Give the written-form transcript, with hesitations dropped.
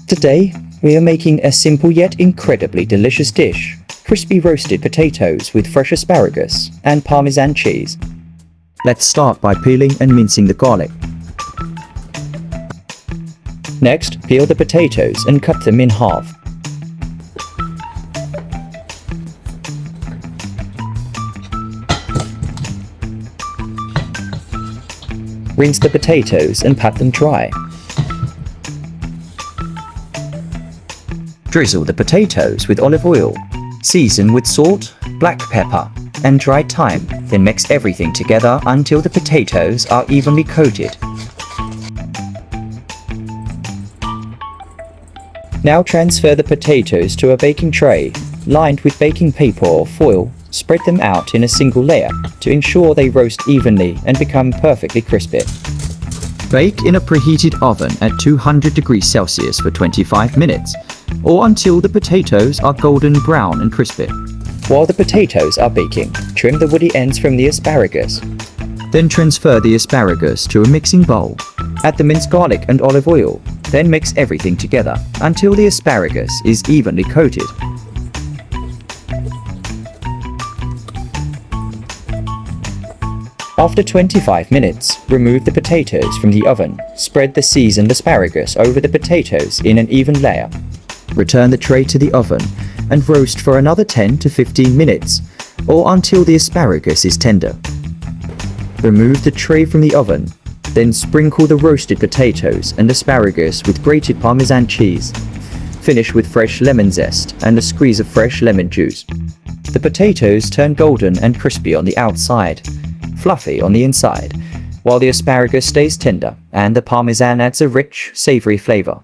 Today, we are making a simple yet incredibly delicious dish: crispy roasted potatoes with fresh asparagus and Parmesan cheese. Let's start by peeling and mincing the garlic. Next, peel the potatoes and cut them in half. Rinse the potatoes and pat them dry. Drizzle the potatoes with olive oil. Season with salt, black pepper, and dried thyme. Then mix everything together until the potatoes are evenly coated. Now transfer the potatoes to a baking tray, lined with baking paper or foil. Spread them out in a single layer to ensure they roast evenly and become perfectly crispy. Bake in a preheated oven at 200 degrees Celsius for 25 minutes, or until the potatoes are golden brown and crispy. While the potatoes are baking, trim the woody ends from the asparagus. Then transfer the asparagus to a mixing bowl. Add the minced garlic and olive oil. Then mix everything together until the asparagus is evenly coated. After 25 minutes, remove the potatoes from the oven. Spread the seasoned asparagus over the potatoes in an even layer. Return the tray to the oven and roast for another 10 to 15 minutes, or until the asparagus is tender. Remove the tray from the oven, then sprinkle the roasted potatoes and asparagus with grated Parmesan cheese. Finish with fresh lemon zest and a squeeze of fresh lemon juice. The potatoes turn golden and crispy on the outside, fluffy on the inside, while the asparagus stays tender and the Parmesan adds a rich, savory flavor.